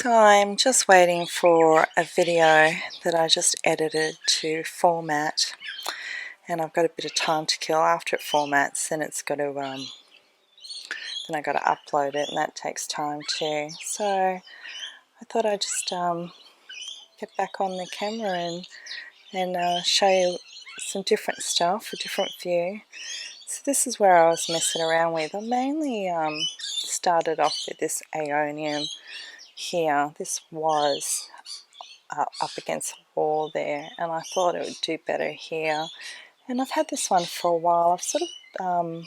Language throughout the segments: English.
So I'm just waiting for a video that I just edited to format, and I've got a bit of time to kill. After it formats, then it's got to then I got to upload it, and that takes time too. So I thought I'd just get back on the camera and show you some different stuff, a different view. So this is where I was messing around with. I mainly started off with this Aeonium here. This was up against the wall there, and I thought it would do better here. And I've had this one for a while. I've sort of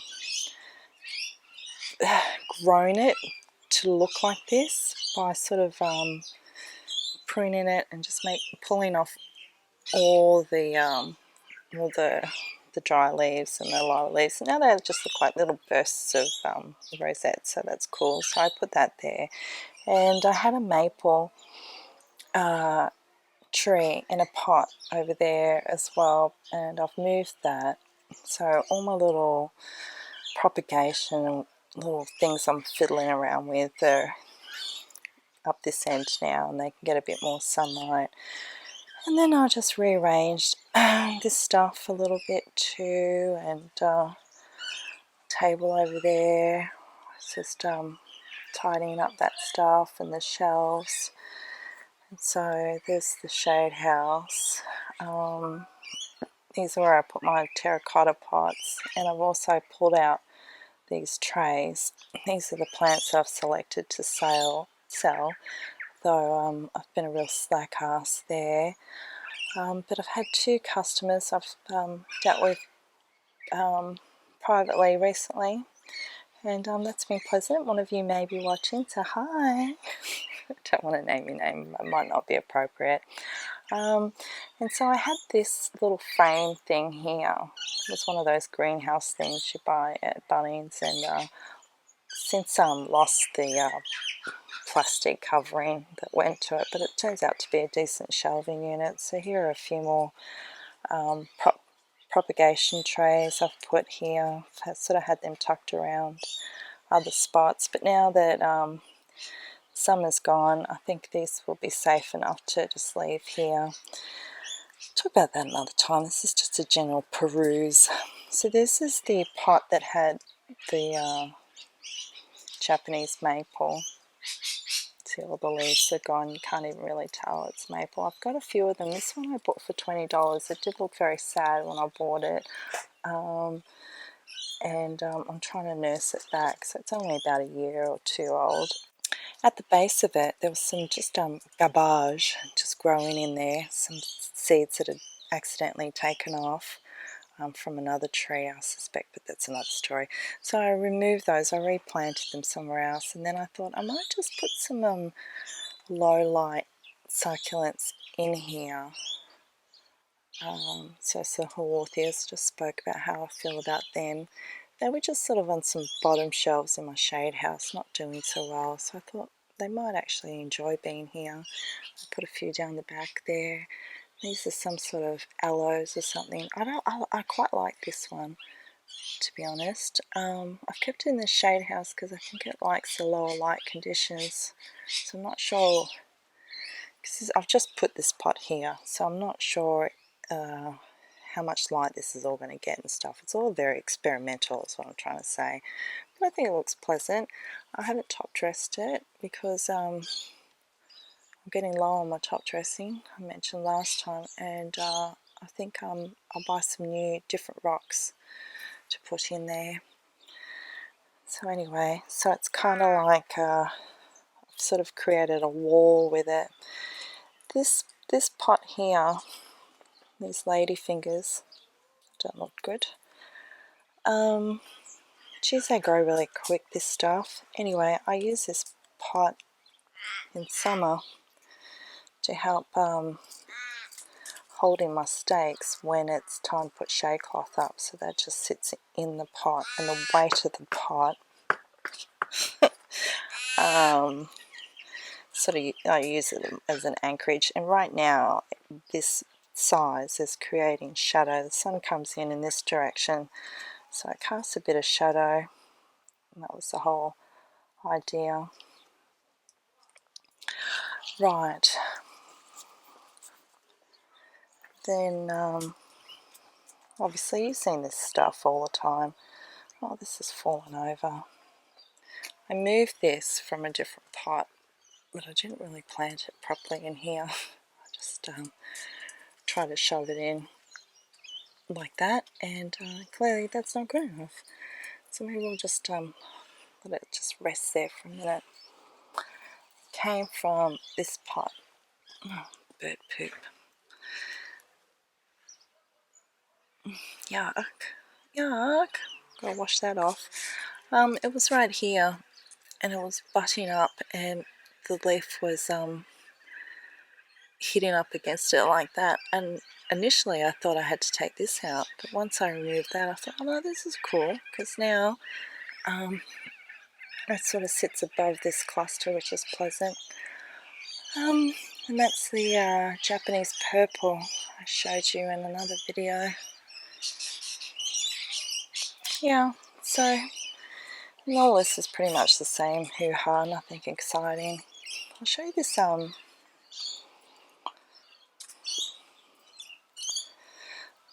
grown it to look like this by sort of pruning it and just pulling off all the dry leaves and the lower leaves. Now they just look like little bursts of rosettes, so that's cool. So I put that there, and I had a maple tree in a pot over there as well, and I've moved that. So all my little propagation and little things I'm fiddling around with are up this end now, and they can get a bit more sunlight. And then I just rearranged this stuff a little bit too, and table over there. It's just tidying up that stuff and the shelves. And so there's the shade house. These are where I put my terracotta pots, and I've also pulled out these trays. These are the plants I've selected to sell, though I've been a real slack ass there. But I've had two customers I've dealt with privately recently, and that's been pleasant. One of you may be watching, so hi. I don't want to name your name, it might not be appropriate. And so I had this little frame thing here. It was one of those greenhouse things you buy at Bunnings, and since lost the plastic covering that went to it, but it turns out to be a decent shelving unit. So here are a few more propagation trays I've put here. I've sort of had them tucked around other spots, but now that summer's gone, I think these will be safe enough to just leave here. Talk about that another time. This is just a general peruse. So this is the pot that had the Japanese maple. See, all the leaves are gone. You can't even really tell it's maple. I've got a few of them. This one I bought for $20. It did look very sad when I bought it. And I'm trying to nurse it back, so it's only about a year or two old. At the base of it, there was some just garbage just growing in there, some seeds that had accidentally taken off from another tree, I suspect, but that's another story. So I removed those, I replanted them somewhere else, and then I thought I might just put some low light succulents in here. So Haworthias, just spoke about how I feel about them. They were just sort of on some bottom shelves in my shade house, not doing so well, so I thought they might actually enjoy being here. I put a few down the back there. These are some sort of aloes or something. I quite like this one, to be honest. I've kept it in the shade house because I think it likes the lower light conditions, so I'm not sure, because I've just put this pot here, so I'm not sure how much light this is all going to get and stuff. It's all very experimental is what I'm trying to say, but I think it looks pleasant. I haven't top dressed it because I'm getting low on my top dressing, I mentioned last time, and I think I'll buy some new different rocks to put in there. So anyway, so it's kind of like I've sort of created a wall with it. This pot here, these lady fingers, don't look good. Geez, they grow really quick, this stuff. Anyway, I use this pot in summer to help holding my stakes when it's time to put shade cloth up, so that just sits in the pot, and the weight of the pot sort of, I use it as an anchorage. And right now this size is creating shadow. The sun comes in this direction, so it casts a bit of shadow, and that was the whole idea. Right. Then, obviously you've seen this stuff all the time. Oh, this has fallen over. I moved this from a different pot, but I didn't really plant it properly in here. I just tried to shove it in like that, and clearly that's not good enough. So maybe we'll just let it just rest there for a minute. Came from this pot. Oh, bird poop. Yuck. Yuck. Gotta wash that off. It was right here, and it was butting up, and the leaf was hitting up against it like that. And initially I thought I had to take this out, but once I removed that I thought, oh no, this is cool, because now it sort of sits above this cluster, which is pleasant. And that's the Japanese purple I showed you in another video. Yeah, so all this is pretty much the same hoo-ha, nothing exciting. I'll show you this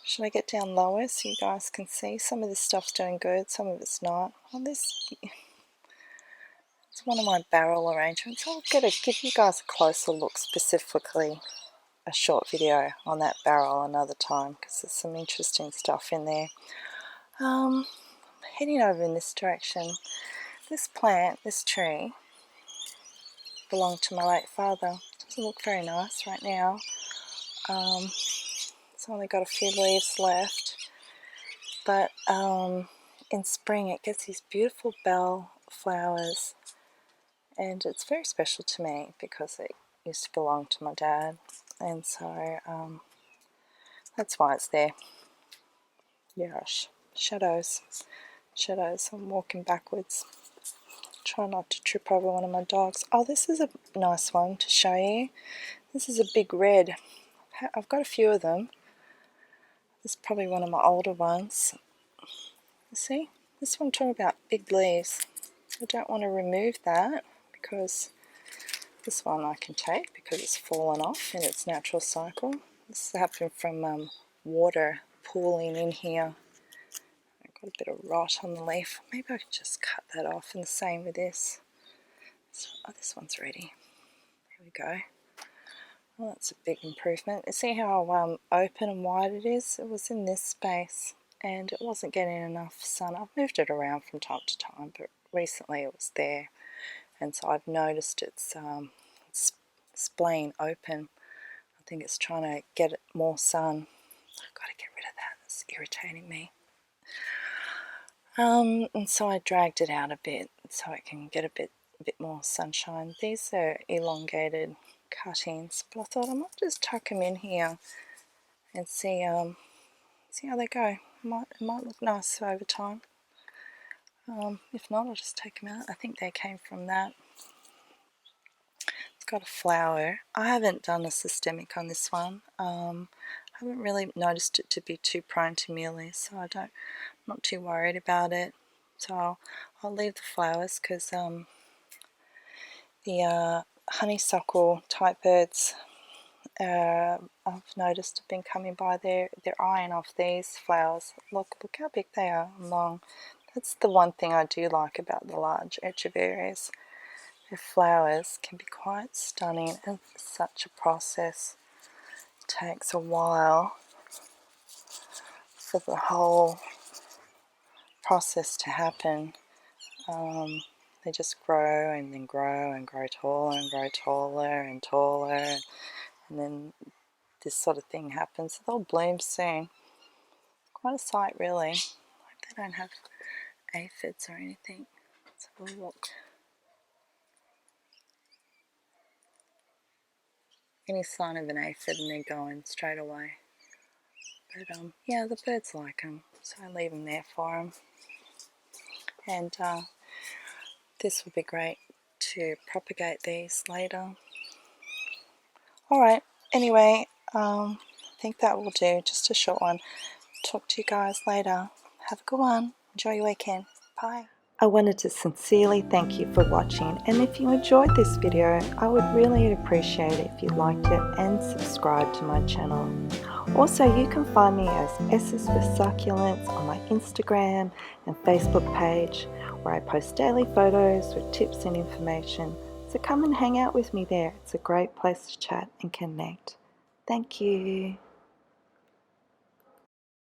should I get down lower so you guys can see? Some of this stuff's doing good, some of it's not. Oh, this, it's one of my barrel arrangements. I'll give you guys a closer look, specifically a short video on that barrel another time, because there's some interesting stuff in there. Heading over in this direction. This plant, this tree, belonged to my late father. Doesn't look very nice right now. It's only got a few leaves left, but in spring it gets these beautiful bell flowers, and it's very special to me because it used to belong to my dad, and so that's why it's there. Gosh, shadows. I'm walking backwards. Try not to trip over one of my dogs. Oh, this is a nice one to show you. This is a big red. I've got a few of them. This is probably one of my older ones. You see? This one I'm talking about, big leaves. I don't want to remove that because this one I can take because it's fallen off in its natural cycle. This happened from water pooling in here. I've got a bit of rot on the leaf. Maybe I could just cut that off, and the same with this. Oh, this one's ready. There we go. Well, that's a big improvement. You see how open and wide it is? It was in this space and it wasn't getting enough sun. I've moved it around from time to time, but recently it was there, and so I've noticed it's splaying open. I think it's trying to get it more sun. I've got to get rid of that. It's irritating me. And so I dragged it out a bit so it can get a bit more sunshine. These are elongated cuttings, but I thought I might just tuck them in here and see how they go. It might look nice over time. If not, I'll just take them out. I think they came from that. It's got a flower. I haven't done a systemic on this one. I haven't really noticed it to be too prone to mealy, so I'm not too worried about it. So I'll leave the flowers because the honeysuckle type birds, I've noticed have been coming by. They're eyeing off these flowers. Look how big they are and long. That's the one thing I do like about the large echeverias. Their flowers can be quite stunning, and such a process. It takes a while for the whole process to happen. They just grow and then grow and grow taller and grow taller and taller, and then this sort of thing happens. They'll bloom soon. Quite a sight, really. I hope they don't have aphids or anything. Let's have a look. Any sign of an aphid and they're going straight away. But yeah, the birds like them, so I leave them there for them. And this would be great to propagate these later. Alright, anyway, I think that will do. Just a short one. Talk to you guys later. Have a good one. Enjoy your weekend. Bye. I wanted to sincerely thank you for watching, and if you enjoyed this video, I would really appreciate it if you liked it and subscribed to my channel. Also, you can find me as S's for Succulents on my Instagram and Facebook page, where I post daily photos with tips and information. So come and hang out with me there. It's a great place to chat and connect. Thank you.